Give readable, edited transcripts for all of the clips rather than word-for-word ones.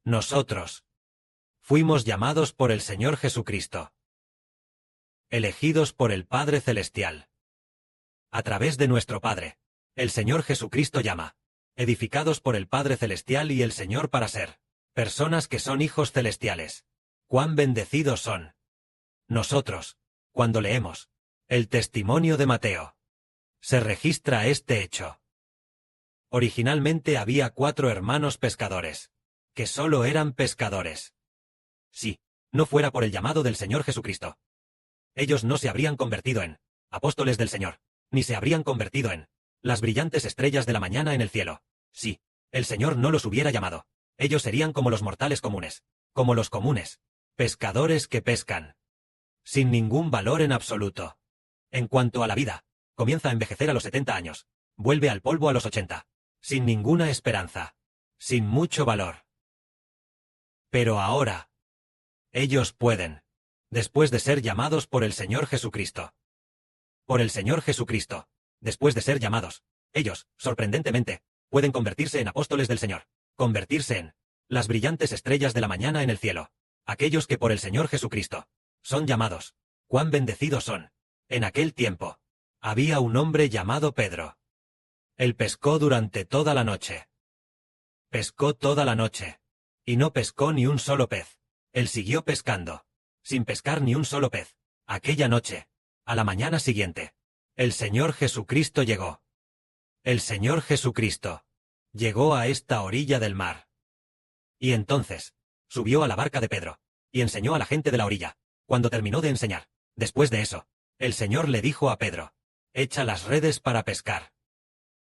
Nosotros fuimos llamados por el Señor Jesucristo, elegidos por el Padre Celestial. A través de nuestro Padre, el Señor Jesucristo llama, edificados por el Padre Celestial y el Señor para ser personas que son hijos celestiales. ¡Cuán bendecidos son! Nosotros, cuando leemos el testimonio de Mateo, se registra este hecho. Originalmente había 4 hermanos pescadores, que solo eran pescadores. Si no fuera por el llamado del Señor Jesucristo, ellos no se habrían convertido en apóstoles del Señor, ni se habrían convertido en las brillantes estrellas de la mañana en el cielo. Si el Señor no los hubiera llamado, ellos serían como los mortales comunes, como los comunes pescadores que pescan, sin ningún valor en absoluto. En cuanto a la vida, comienza a envejecer a los 70 años, vuelve al polvo a los 80, sin ninguna esperanza, sin mucho valor. Pero ahora, ellos pueden, después de ser llamados por el Señor Jesucristo. Por el Señor Jesucristo, después de ser llamados, ellos, sorprendentemente, pueden convertirse en apóstoles del Señor, convertirse en las brillantes estrellas de la mañana en el cielo. Aquellos que por el Señor Jesucristo son llamados, cuán bendecidos son. En aquel tiempo, había un hombre llamado Pedro. Él pescó durante toda la noche. Pescó toda la noche. Y no pescó ni un solo pez. Él siguió pescando, sin pescar ni un solo pez. Aquella noche, a la mañana siguiente, el Señor Jesucristo llegó. El Señor Jesucristo llegó a esta orilla del mar. Y entonces, subió a la barca de Pedro, y enseñó a la gente de la orilla. Cuando terminó de enseñar, después de eso, el Señor le dijo a Pedro, echa las redes para pescar.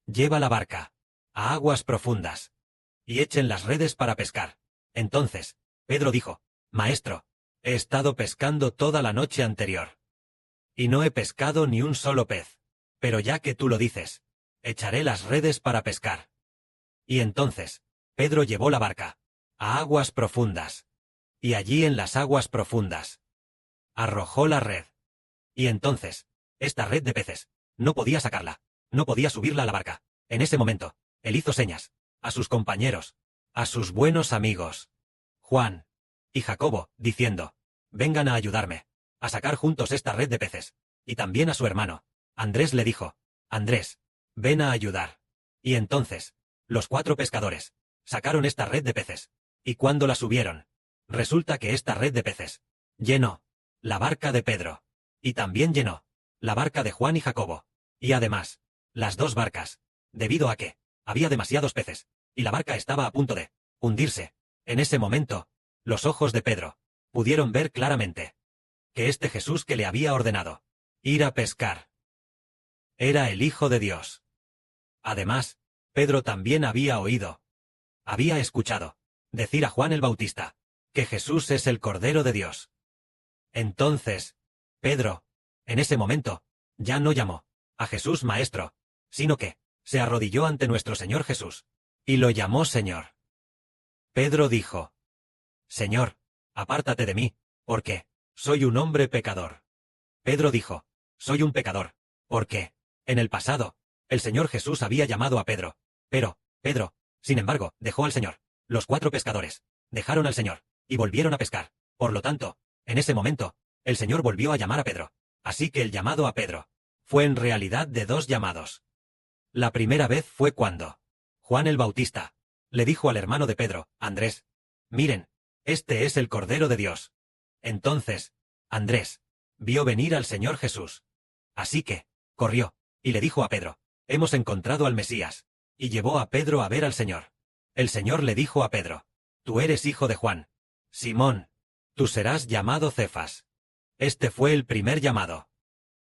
Lleva la barca a aguas profundas, y echen las redes para pescar. Entonces, Pedro dijo, Maestro, he estado pescando toda la noche anterior, y no he pescado ni un solo pez, pero ya que tú lo dices, echaré las redes para pescar. Y entonces, Pedro llevó la barca a aguas profundas, y allí en las aguas profundas arrojó la red. Y entonces, esta red de peces, no podía sacarla, no podía subirla a la barca. En ese momento, él hizo señas a sus compañeros, a sus buenos amigos, Juan y Jacobo, diciendo, vengan a ayudarme a sacar juntos esta red de peces. Y también a su hermano, Andrés le dijo, Andrés, ven a ayudar. Y entonces, los 4 pescadores sacaron esta red de peces, y cuando la subieron, resulta que esta red de peces llenó la barca de Pedro, y también llenó la barca de Juan y Jacobo, y además, las 2 barcas, debido a que había demasiados peces, y la barca estaba a punto de hundirse. En ese momento, los ojos de Pedro pudieron ver claramente que este Jesús que le había ordenado ir a pescar era el Hijo de Dios. Además, Pedro también había escuchado decir a Juan el Bautista que Jesús es el Cordero de Dios. Entonces, Pedro, en ese momento, ya no llamó a Jesús Maestro, sino que se arrodilló ante nuestro Señor Jesús, y lo llamó Señor. Pedro dijo, Señor, apártate de mí, porque soy un hombre pecador. Pedro dijo, soy un pecador, porque, en el pasado, el Señor Jesús había llamado a Pedro, pero, Pedro, sin embargo, dejó al Señor. Los 4 pescadores dejaron al Señor, y volvieron a pescar. Por lo tanto, en ese momento, el Señor volvió a llamar a Pedro. Así que el llamado a Pedro fue en realidad de 2 llamados. La primera vez fue cuando Juan el Bautista le dijo al hermano de Pedro, Andrés, miren, este es el Cordero de Dios. Entonces, Andrés vio venir al Señor Jesús. Así que, corrió, y le dijo a Pedro, hemos encontrado al Mesías, y llevó a Pedro a ver al Señor. El Señor le dijo a Pedro, tú eres hijo de Juan. Simón, tú serás llamado Cefas. Este fue el primer llamado.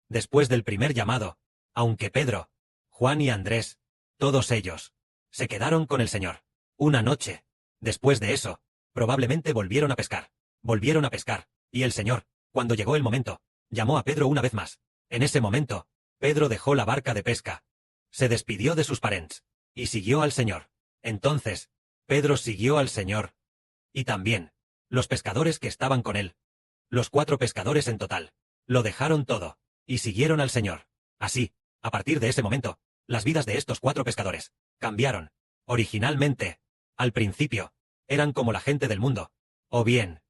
Después del primer llamado, aunque Pedro, Juan y Andrés, todos ellos, se quedaron con el Señor una noche. Después de eso, probablemente volvieron a pescar, y el Señor, cuando llegó el momento, llamó a Pedro una vez más. En ese momento, Pedro dejó la barca de pesca, se despidió de sus parents, y siguió al Señor. Entonces, Pedro siguió al Señor, y también los pescadores que estaban con él. Los 4 pescadores en total, lo dejaron todo, y siguieron al Señor. Así, a partir de ese momento, las vidas de estos 4 pescadores cambiaron. Originalmente, al principio, eran como la gente del mundo. O bien,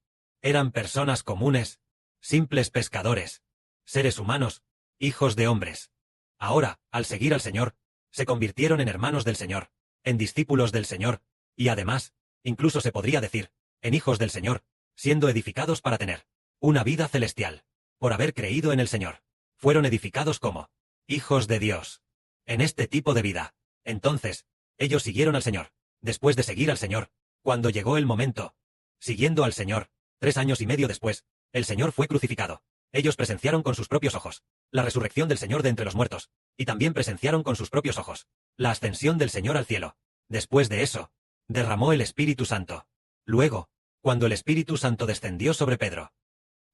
eran personas comunes, simples pescadores, seres humanos, hijos de hombres. Ahora, al seguir al Señor, se convirtieron en hermanos del Señor, en discípulos del Señor, y además, incluso se podría decir, en hijos del Señor, siendo edificados para tener una vida celestial. Por haber creído en el Señor, fueron edificados como hijos de Dios. En este tipo de vida, entonces, ellos siguieron al Señor. Después de seguir al Señor, cuando llegó el momento, siguiendo al Señor, 3 años y medio después, el Señor fue crucificado. Ellos presenciaron con sus propios ojos la resurrección del Señor de entre los muertos, y también presenciaron con sus propios ojos la ascensión del Señor al cielo. Después de eso, derramó el Espíritu Santo. Luego, cuando el Espíritu Santo descendió sobre Pedro,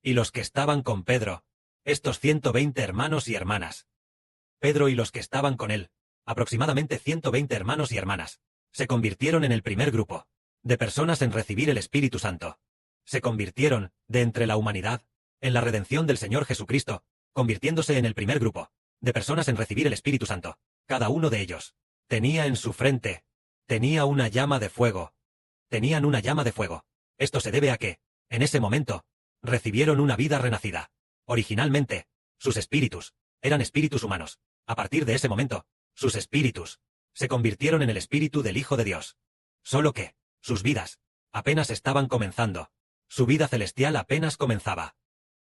y los que estaban con Pedro, estos 120 hermanos y hermanas, Pedro y los que estaban con él, aproximadamente 120 hermanos y hermanas, se convirtieron en el primer grupo de personas en recibir el Espíritu Santo. Se convirtieron, de entre la humanidad, en la redención del Señor Jesucristo, convirtiéndose en el primer grupo de personas en recibir el Espíritu Santo. Cada uno de ellos tenía en su frente, tenía una llama de fuego. Tenían una llama de fuego. Esto se debe a que, en ese momento, recibieron una vida renacida. Originalmente, sus espíritus eran espíritus humanos. A partir de ese momento, sus espíritus se convirtieron en el espíritu del Hijo de Dios. Solo que, sus vidas apenas estaban comenzando. Su vida celestial apenas comenzaba.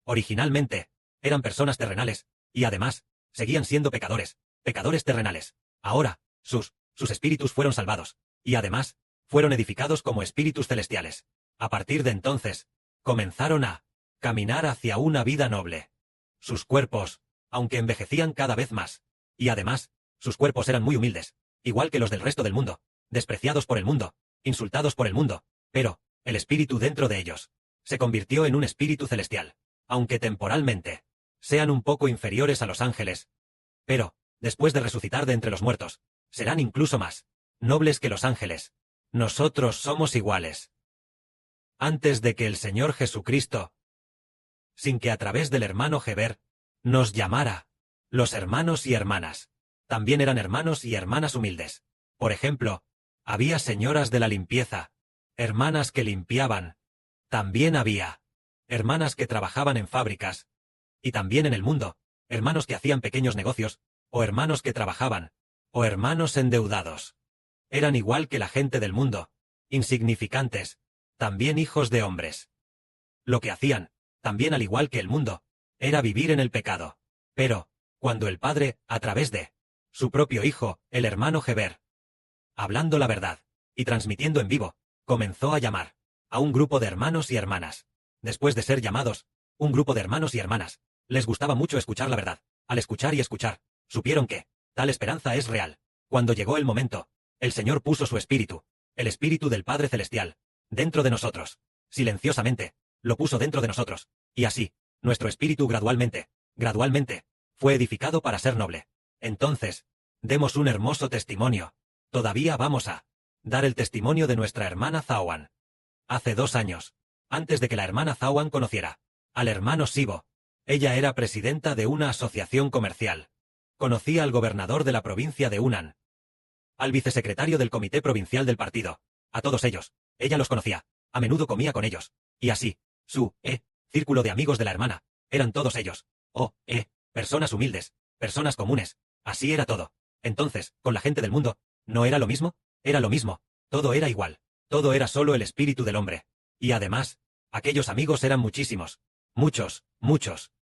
Originalmente, eran personas terrenales, y además, seguían siendo pecadores terrenales. Ahora, sus espíritus fueron salvados, y además, fueron edificados como espíritus celestiales. A partir de entonces, comenzaron a caminar hacia una vida noble. Sus cuerpos, aunque envejecían cada vez más, y además, sus cuerpos eran muy humildes, igual que los del resto del mundo, despreciados por el mundo, insultados por el mundo, pero, el espíritu dentro de ellos, se convirtió en un espíritu celestial, aunque temporalmente, sean un poco inferiores a los ángeles. Pero, después de resucitar de entre los muertos, serán incluso más nobles que los ángeles. Nosotros somos iguales. Antes de que el Señor Jesucristo, sin que a través del hermano Heber, nos llamara, los hermanos y hermanas, también eran hermanos y hermanas humildes. Por ejemplo, había señoras de la limpieza, hermanas que limpiaban. También había hermanas que trabajaban en fábricas, y también en el mundo, hermanos que hacían pequeños negocios, o hermanos que trabajaban, o hermanos endeudados. Eran igual que la gente del mundo, insignificantes, también hijos de hombres. Lo que hacían, también al igual que el mundo, era vivir en el pecado. Pero, cuando el Padre, a través de su propio Hijo, el hermano Heber, hablando la verdad, y transmitiendo en vivo, comenzó a llamar a un grupo de hermanos y hermanas. Después de ser llamados, un grupo de hermanos y hermanas, les gustaba mucho escuchar la verdad. Al escuchar y escuchar, supieron que tal esperanza es real. Cuando llegó el momento, el Señor puso su espíritu, el espíritu del Padre Celestial, dentro de nosotros. Silenciosamente, lo puso dentro de nosotros, y así, nuestro espíritu gradualmente, fue edificado para ser noble. Entonces, demos un hermoso testimonio. Todavía vamos a dar el testimonio de nuestra hermana Zawan. Hace 2 años, antes de que la hermana Zawan conociera al hermano Sibo, ella era presidenta de una asociación comercial. Conocía al gobernador de la provincia de Hunan, al vicesecretario del comité provincial del partido, a todos ellos, ella los conocía, a menudo comía con ellos, y así, su círculo de amigos de la hermana, eran todos ellos, personas humildes, personas comunes, así era todo. Entonces, con la gente del mundo, ¿no era lo mismo? Era lo mismo, todo era igual, todo era solo el espíritu del hombre. Y además, aquellos amigos eran muchísimos, muchos,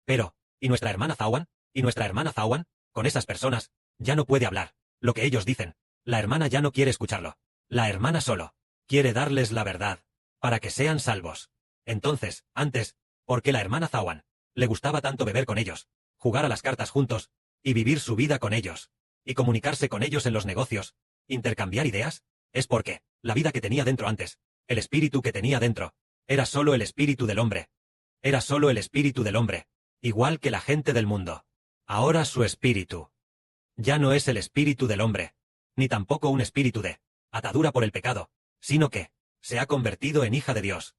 pero, ¿y nuestra hermana Zawan? ¿Y nuestra hermana Zawan? Con esas personas, ya no puede hablar, lo que ellos dicen, la hermana ya no quiere escucharlo, la hermana solo quiere darles la verdad, para que sean salvos. Entonces, antes, ¿por qué la hermana Zawan le gustaba tanto beber con ellos, jugar a las cartas juntos, y vivir su vida con ellos, y comunicarse con ellos en los negocios, intercambiar ideas? Es porque, la vida que tenía dentro antes, el espíritu que tenía dentro, era solo el espíritu del hombre. Era solo el espíritu del hombre, igual que la gente del mundo. Ahora su espíritu ya no es el espíritu del hombre, ni tampoco un espíritu de atadura por el pecado, sino que se ha convertido en hija de Dios.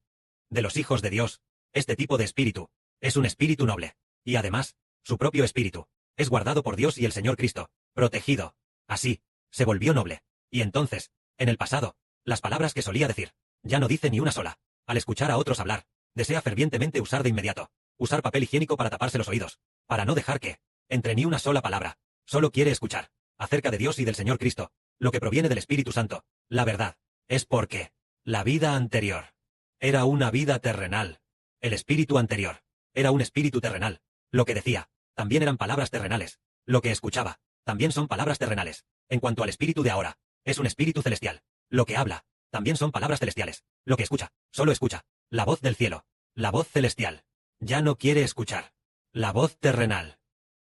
De los hijos de Dios, este tipo de espíritu es un espíritu noble, y además, su propio espíritu es guardado por Dios y el Señor Cristo, protegido. Así, se volvió noble, y entonces, en el pasado, las palabras que solía decir, Ya no dice ni una sola. Al escuchar a otros hablar, desea fervientemente usar de inmediato. Usar papel higiénico para taparse los oídos. Para no dejar que entre ni una sola palabra. Solo quiere escuchar acerca de Dios y del Señor Cristo, lo que proviene del Espíritu Santo. La verdad es porque la vida anterior era una vida terrenal. El espíritu anterior era un espíritu terrenal. Lo que decía también eran palabras terrenales. Lo que escuchaba también son palabras terrenales. En cuanto al espíritu de ahora, es un espíritu celestial. Lo que habla también son palabras celestiales. Lo que escucha, solo escucha la voz del cielo, la voz celestial. Ya no quiere escuchar la voz terrenal.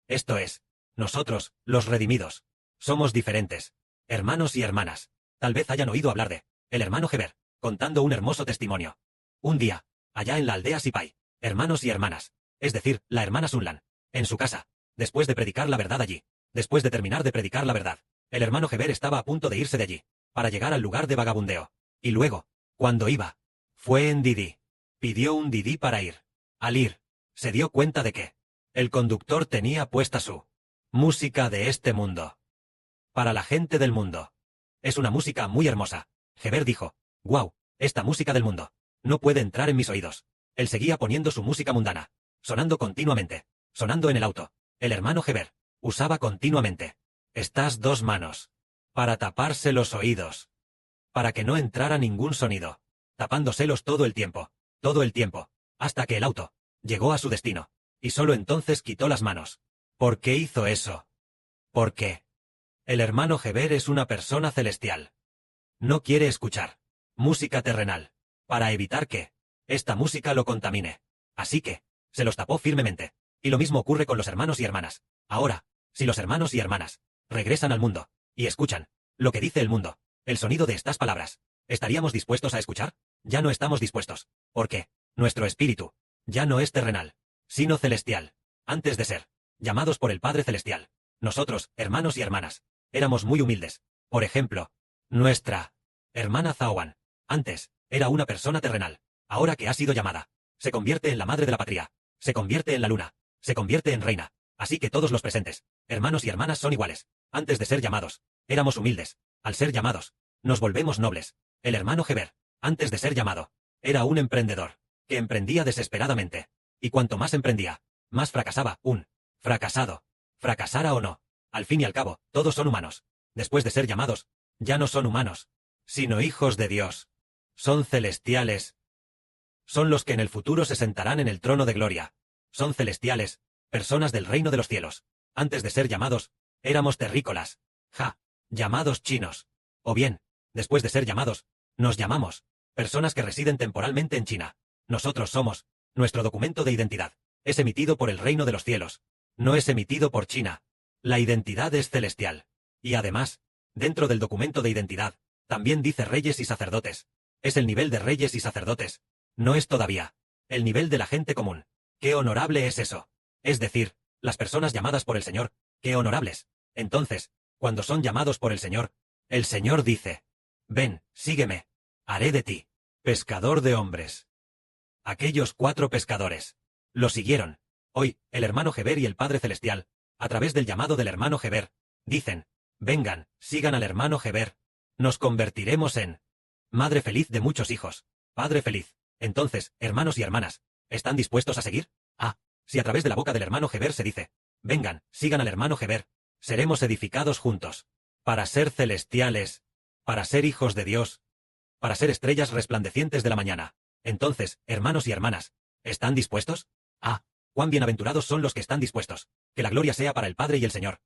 Esto es, nosotros, los redimidos, somos diferentes. Hermanos y hermanas, tal vez hayan oído hablar de el hermano Heber, contando un hermoso testimonio. Un día, allá en la aldea Sipai, hermanos y hermanas, es decir, la hermana Sunlan, en su casa, después de predicar la verdad allí, después de terminar de predicar la verdad, el hermano Heber estaba a punto de irse de allí, para llegar al lugar de vagabundeo. Y luego, cuando iba, fue en Didi. Pidió un Didi para ir. Al ir, se dio cuenta de que el conductor tenía puesta su música de este mundo. Para la gente del mundo. Es una música muy hermosa. Heber dijo, «Guau, esta música del mundo no puede entrar en mis oídos». Él seguía poniendo su música mundana, sonando continuamente, sonando en el auto. El hermano Heber usaba continuamente estas dos manos para taparse los oídos, para que no entrara ningún sonido, tapándoselos todo el tiempo, hasta que el auto llegó a su destino, y solo entonces quitó las manos. ¿Por qué hizo eso? ¿Por qué? El hermano Heber es una persona celestial. No quiere escuchar música terrenal, para evitar que esta música lo contamine. Así que se los tapó firmemente. Y lo mismo ocurre con los hermanos y hermanas. Ahora, si los hermanos y hermanas regresan al mundo y escuchan lo que dice el mundo, el sonido de estas palabras, ¿estaríamos dispuestos a escuchar? Ya no estamos dispuestos, porque nuestro espíritu ya no es terrenal, sino celestial. Antes de ser llamados por el Padre Celestial, nosotros, hermanos y hermanas, éramos muy humildes. Por ejemplo, nuestra hermana Zaowan, antes, era una persona terrenal. Ahora que ha sido llamada, se convierte en la madre de la patria, se convierte en la luna, se convierte en reina. Así que todos los presentes, hermanos y hermanas, son iguales. Antes de ser llamados, éramos humildes. Al ser llamados, nos volvemos nobles. El hermano Heber, antes de ser llamado, era un emprendedor, que emprendía desesperadamente. Y cuanto más emprendía, más fracasaba. Un fracasado, fracasara o no, al fin y al cabo, todos son humanos. Después de ser llamados, ya no son humanos, sino hijos de Dios. Son celestiales. Son los que en el futuro se sentarán en el trono de gloria. Son celestiales, personas del reino de los cielos. Antes de ser llamados, éramos terrícolas. Llamados chinos. O bien, después de ser llamados, nos llamamos personas que residen temporalmente en China. Nosotros somos, nuestro documento de identidad es emitido por el reino de los cielos. No es emitido por China. La identidad es celestial. Y además, dentro del documento de identidad, también dice reyes y sacerdotes. Es el nivel de reyes y sacerdotes. No es todavía el nivel de la gente común. ¡Qué honorable es eso! Es decir, las personas llamadas por el Señor, ¡qué honorables! Entonces, cuando son llamados por el Señor dice, «Ven, sígueme, haré de ti pescador de hombres». Aquellos 4 pescadores lo siguieron. Hoy, el hermano Heber y el Padre Celestial, a través del llamado del hermano Heber, dicen, «Vengan, sigan al hermano Heber. Nos convertiremos en madre feliz de muchos hijos, padre feliz». Entonces, hermanos y hermanas, ¿están dispuestos a seguir? Si a través de la boca del hermano Heber se dice, «Vengan, sigan al hermano Heber, seremos edificados juntos, para ser celestiales, para ser hijos de Dios, para ser estrellas resplandecientes de la mañana». Entonces, hermanos y hermanas, ¿están dispuestos? Cuán bienaventurados son los que están dispuestos. Que la gloria sea para el Padre y el Señor.